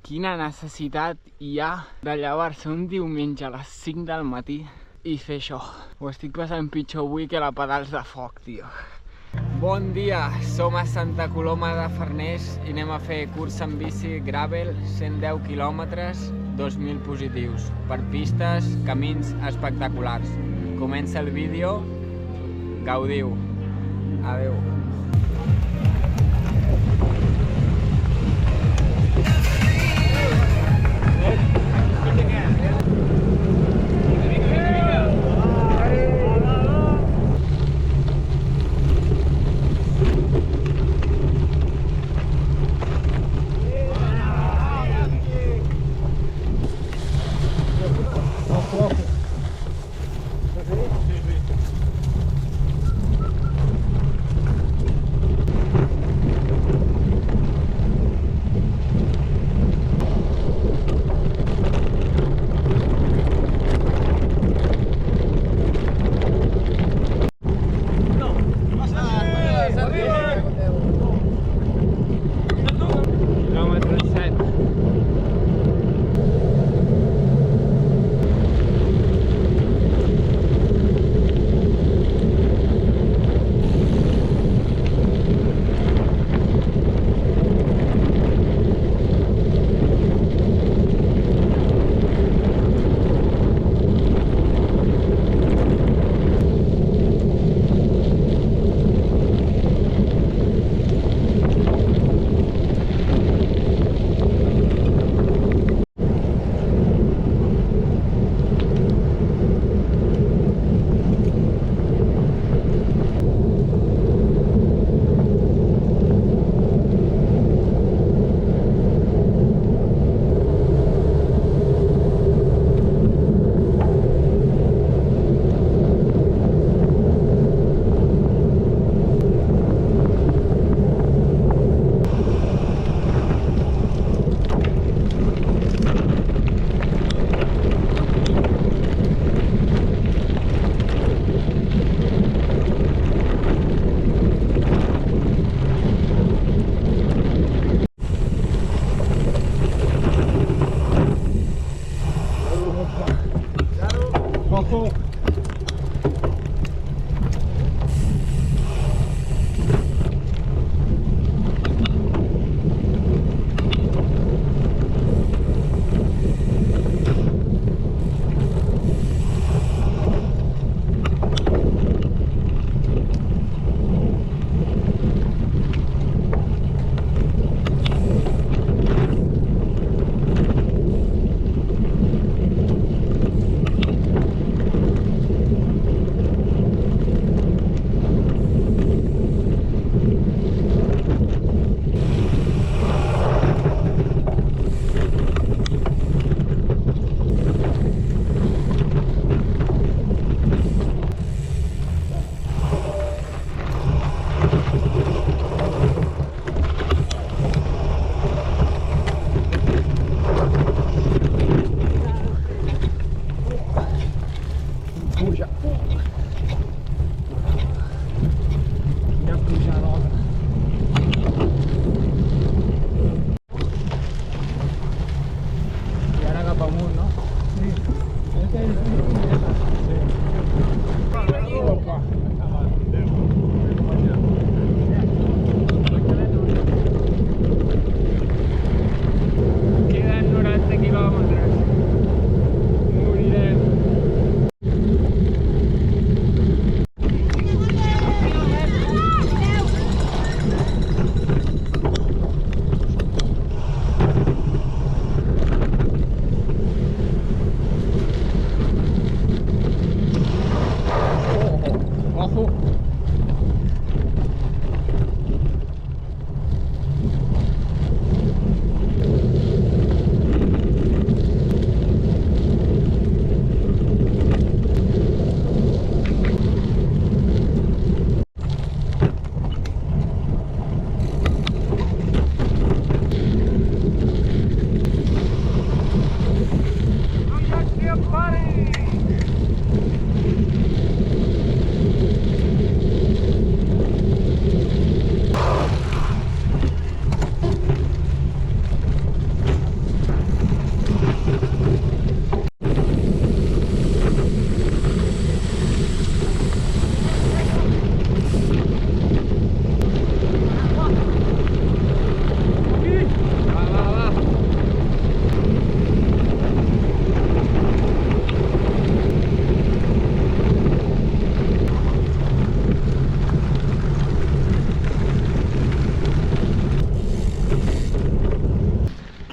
Quina necessitat hi ha de llevar-se un diumenge a les 5 del matí i fer això. Ho estic passant pitjor avui que la pedals de foc, tio. Bon dia, som a Santa Coloma de Farners i anem a fer cursa en bici gravel, 110 quilòmetres, 2.000 positius, per pistes, camins espectaculars. Comença el vídeo, gaudiu. Adeu.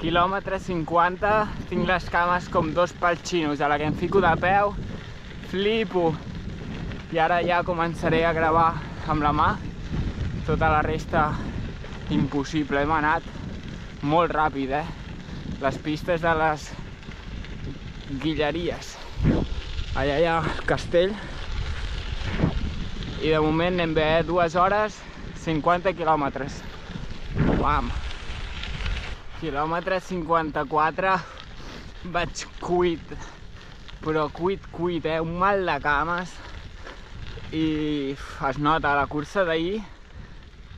Quilòmetre 50, tinc les cames com dos palxinos, a la que em fico de peu, flipo. I ara ja començaré a gravar amb la mà, tota la resta impossible. Hem anat molt ràpid, les pistes de les Guilleries. Allà hi ha el castell i de moment anem bé, 2 hores, 50 quilòmetres. Uam! Quilòmetre 54, vaig cuit, però cuit, un mal de cames. I es nota, la cursa d'ahir,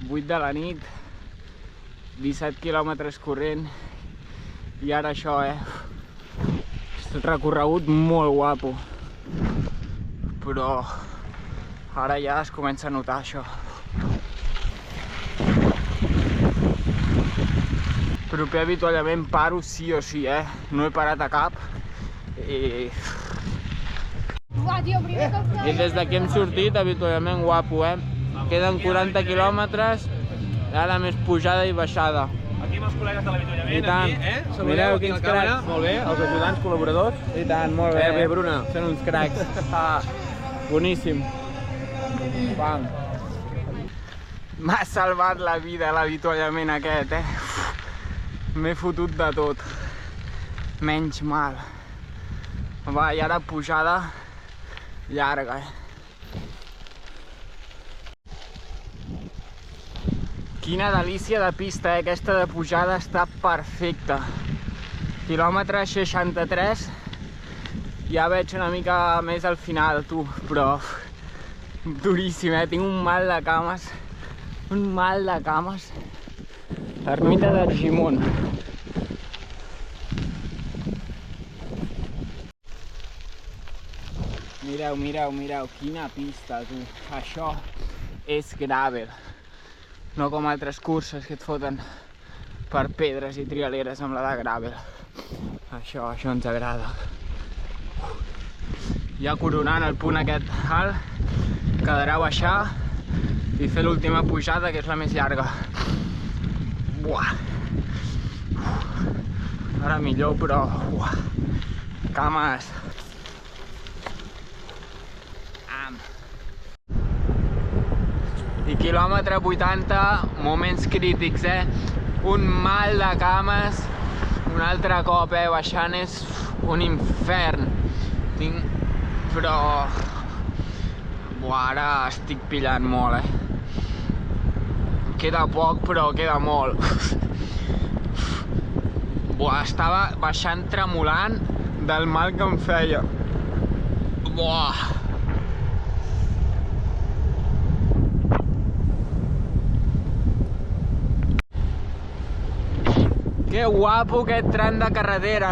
8 de la nit, 17 quilòmetres corrent, i ara això, recorregut molt guapo, però ara ja es comença a notar això. Proper avituallament paro sí o sí, no he parat a cap i des d'aquí hem sortit avituallament guapo, queden 40 quilòmetres, ara més pujada i baixada. Aquí amb els col·legues de l'avituallament. I tant, mireu quins cracs. Molt bé, els ajudants, col·laboradors. I tant, molt bé. Bé, Bruna. Són uns cracs. Boníssim. Pam. M'ha salvat la vida l'avituallament aquest, M'he fotut de tot. Menys mal. Va, i ara pujada llarga, Quina delícia de pista, Aquesta de pujada està perfecta. Quilòmetre 63. Ja veig una mica més al final, tu, però duríssim, Tinc un mal de cames. Un mal de cames. Ermita d'Argimon. Mireu, quina pista, tu. Això és gravel. No com altres curses que et foten per pedres i trialeres amb la de gravel. Això ens agrada. Ja coronant el punt aquest alt, quedarà baixar i fer l'última pujada, que és la més llarga. Buah! Ara millor, però... Cames! I quilòmetre 80, moments crítics, Un mal de cames, un altre cop, baixant és un infern. Però... Buah, ara estic pillant molt, Queda poc, però queda molt. Buah, estava baixant tremolant del mal que em feia. Buah! Que guapo aquest tram de carretera,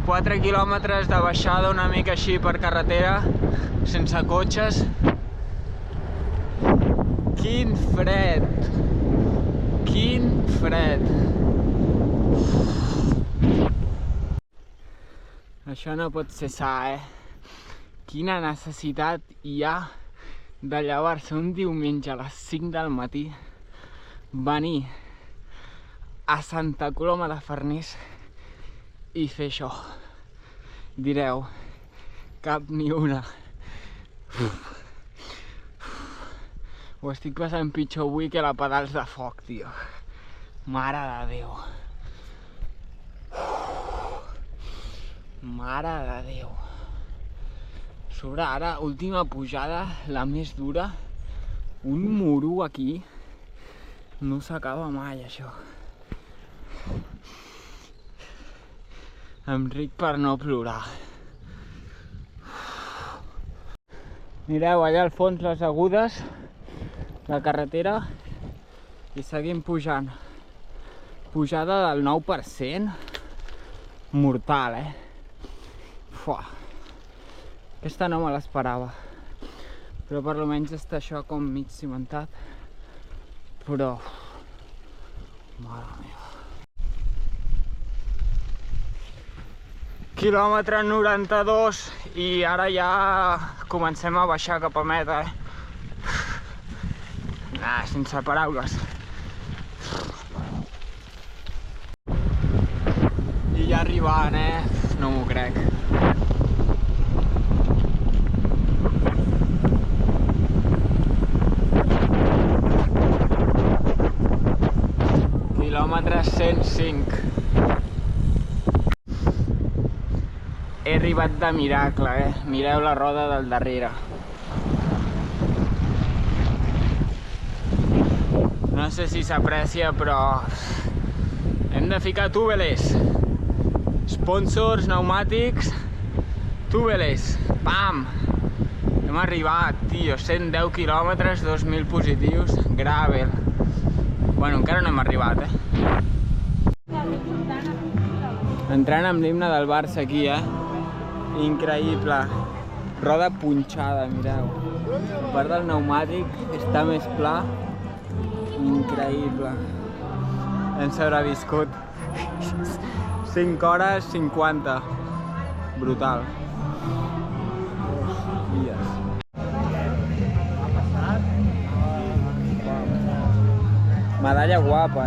4 quilòmetres de baixada una mica així per carretera, sense cotxes. Quin fred! Quin fred! Això no pot ser sa, Quina necessitat hi ha de llevar-se un diumenge a les 5 del matí, venir a Santa Coloma de Farners i fer això. Direu, cap ni una. Ho estic passant pitjor avui que la pedals de foc, tio. Mare de Déu. Mare de Déu. Sobre ara, última pujada, la més dura. Un muro aquí. No s'acaba mai, això. Em ric per no plorar. Mireu, allà al fons les agudes, la carretera, i seguim pujant. Pujada del 9%. Mortal, Fuà. Aquesta no me l'esperava. Però per almenys està això com mig cimentat. Però... Mare meva. Quilòmetre 92 i ara ja comencem a baixar cap a meta, Sense paraules. arribant, No m'ho crec. Quilòmetre 105. He arribat de miracle, Mireu la roda del darrere. No sé si s'aprecia, però hem de ficar túbeles. Sponsors, pneumàtics, túbeles. Pam! Hem arribat, tio, 110 quilòmetres, 2.000 positius, gravel. Bueno, encara no hem arribat, Entrant amb l'himne del Barça aquí, Increïble. Roda punxada, mireu. A part del pneumàtic, està més pla. Increïble. Hem sobreviscut. 5 hores 50. Brutal. Hòsties. Medalla guapa,